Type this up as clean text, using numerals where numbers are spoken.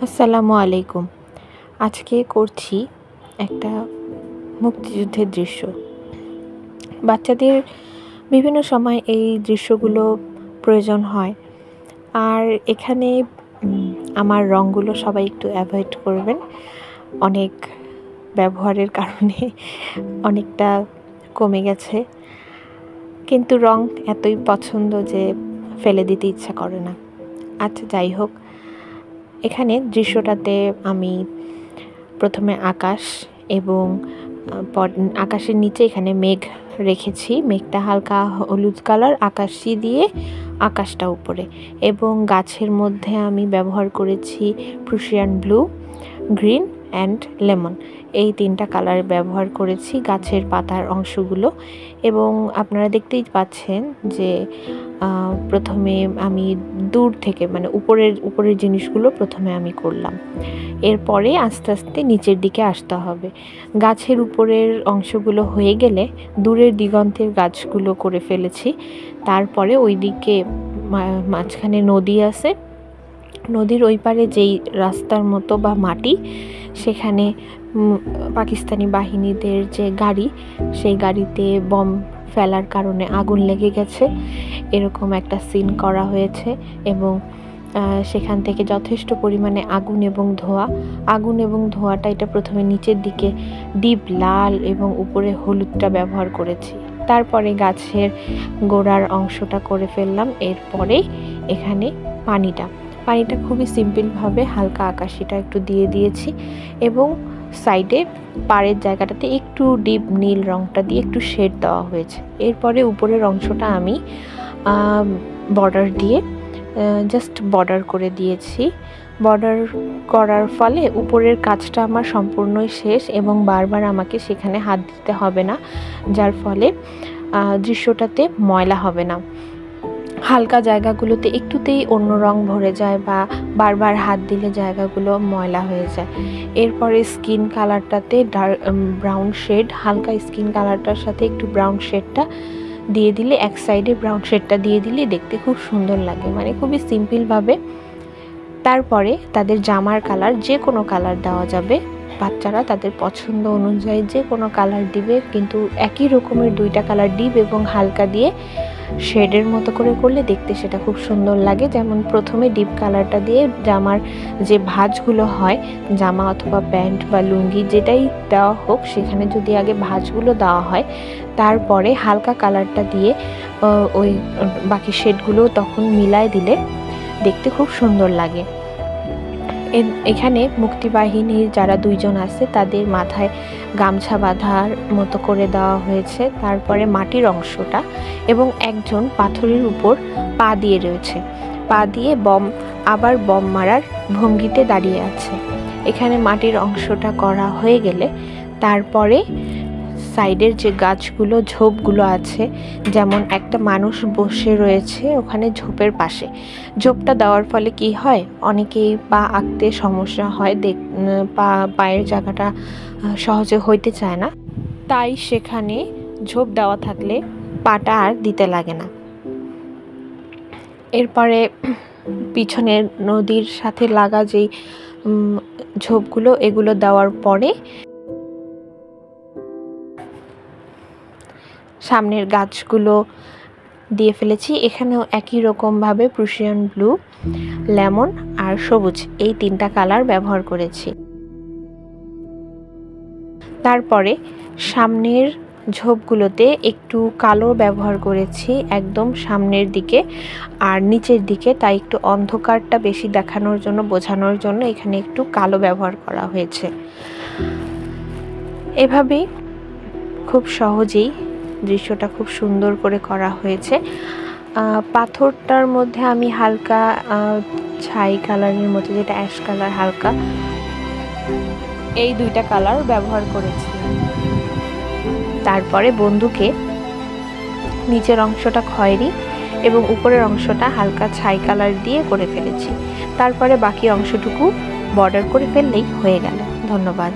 আসসালামু আলাইকুম। আজকে করছি একটা মুক্তিযুদ্ধের দৃশ্য। বাচ্চাদের বিভিন্ন সময় এই দৃশ্যগুলো প্রয়োজন হয়। আর এখানে আমার রঙগুলো সবাই একটু অ্যাভয়েড করবেন। অনেক ব্যবহারের কারণে অনেকটা কমে গেছে, কিন্তু রং এতই পছন্দ যে ফেলে দিতে ইচ্ছা করে না। আচ্ছা, যাই হোক, এখানে দৃশ্যটাতে আমি প্রথমে আকাশ এবং আকাশের নিচে এখানে মেঘ রেখেছি। মেঘটা হালকা হলুদ কালার, আকাশি দিয়ে আকাশটা উপরে, এবং গাছের মধ্যে আমি ব্যবহার করেছি Prussian blue, green and lemon. এই তিনটা কালার ব্যবহার করেছি গাছের পাতার অংশগুলো। এবং আপনারা দেখতেই পাচ্ছেন যে প্রথমে আমি দূর থেকে মানে উপরের জিনিসগুলো প্রথমে আমি করলাম, এরপরে আস্তে আস্তে নিচের দিকে আসতে হবে। গাছের উপরের অংশগুলো হয়ে গেলে দূরের দিগন্তের গাছগুলো করে ফেলেছি। তারপরে ওই দিকে মাঝখানে নদী আছে, নদীর ওই পারে যেই রাস্তার মতো বা মাটি, সেখানে পাকিস্তানি বাহিনীদের যে গাড়ি, সেই গাড়িতে বম ফেলার কারণে আগুন লেগে গেছে, এরকম একটা সিন করা হয়েছে। এবং সেখান থেকে যথেষ্ট পরিমাণে আগুন এবং ধোঁয়াটা এটা প্রথমে নিচের দিকে ডিপ লাল এবং উপরে হলুদটা ব্যবহার করেছি। তারপরে গাছের গোড়ার অংশটা করে ফেললাম। এরপরে এখানে পানিটা খুবই সিম্পলভাবে হালকা আকাশিটা একটু দিয়ে দিয়েছি, এবং সাইডে পাড়ের জায়গাটাতে একটু ডিপ নীল রঙটা দিয়ে একটু শেড দেওয়া হয়েছে। এরপরে উপরের অংশটা আমি বর্ডার দিয়ে জাস্ট বর্ডার করে দিয়েছি। বর্ডার করার ফলে উপরের কাজটা আমার সম্পূর্ণই শেষ, এবং বারবার আমাকে সেখানে হাত দিতে হবে না, যার ফলে দৃশ্যটাতে ময়লা হবে না। হালকা জায়গাগুলোতে একটুতেই অন্য রং ভরে যায় বা বারবার হাত দিলে জায়গাগুলো ময়লা হয়ে যায়। এরপরে স্কিন কালারটাতে ব্রাউন শেড, হালকা স্কিন কালারটার সাথে একটু ব্রাউন শেডটা দিয়ে দিলে, এক সাইডে ব্রাউন শেডটা দিয়ে দিলে দেখতে খুব সুন্দর লাগে, মানে খুবই সিম্পলভাবে। তারপরে তাদের জামার কালার যে কোনো কালার দেওয়া যাবে, বাচ্চারা তাদের পছন্দ অনুযায়ী যে কোনো কালার দিবে, কিন্তু একই রকমের দুইটা কালার ডিপ এবং হালকা দিয়ে শেডের মতো করে করলে দেখতে সেটা খুব সুন্দর লাগে। যেমন প্রথমে ডিপ কালারটা দিয়ে জামার যে ভাঁজগুলো হয়, জামা অথবা প্যান্ট বা লুঙ্গি যেটাই দেওয়া হোক, সেখানে যদি আগে ভাঁজগুলো দেওয়া হয়, তারপরে হালকা কালারটা দিয়ে ওই বাকি শেডগুলো তখন মিলায় দিলে দেখতে খুব সুন্দর লাগে। এখানে মুক্তিবাহিনীর যারা দুইজন আছে তাদের মাথায় গামছা বাঁধার মতো করে দেওয়া হয়েছে। তারপরে মাটির অংশটা, এবং একজন পাথরের উপর পা দিয়ে রয়েছে, পা দিয়ে আবার বম মারার ভঙ্গিতে দাঁড়িয়ে আছে। এখানে মাটির অংশটা করা হয়ে গেলে তারপরে সাইডের যে গাছগুলো, ঝোপগুলো আছে, যেমন একটা মানুষ বসে রয়েছে ওখানে ঝোপের পাশে। ঝোপটা দেওয়ার ফলে কি হয়, অনেকেই পা আঁকতে সমস্যা হয়, পায়ের জায়গাটা সহজে হইতে চায় না, তাই সেখানে ঝোপ দেওয়া থাকলে পাটা আর দিতে লাগে না। এরপরে পিছনের নদীর সাথে লাগা যেই ঝোপগুলো, এগুলো দেওয়ার পরে সামনের গাছগুলো দিয়ে ফেলেছি। এখানেও একই রকমভাবে প্রুশিয়ান ব্লু, লেমন আর সবুজ এই তিনটা কালার ব্যবহার করেছি। তারপরে সামনের ঝোপগুলোতে একটু কালো ব্যবহার করেছি একদম সামনের দিকে আর নিচের দিকে, তাই একটু অন্ধকারটা বেশি দেখানোর জন্য, বোঝানোর জন্য এখানে একটু কালো ব্যবহার করা হয়েছে। এভাবেই খুব সহজেই দৃশ্যটা খুব সুন্দর করে করা হয়েছে। পাথরটার মধ্যে আমি হালকা ছাই কালারের মতো, যেটা অ্যাশ কালার হালকা, এই দুইটা কালার ব্যবহার করেছি। তারপরে বন্দুকে নিচের অংশটা খয়েরি এবং উপরের অংশটা হালকা ছাই কালার দিয়ে করে ফেলেছি। তারপরে বাকি অংশটুকু বর্ডার করে ফেললেই হয়ে গেল। ধন্যবাদ।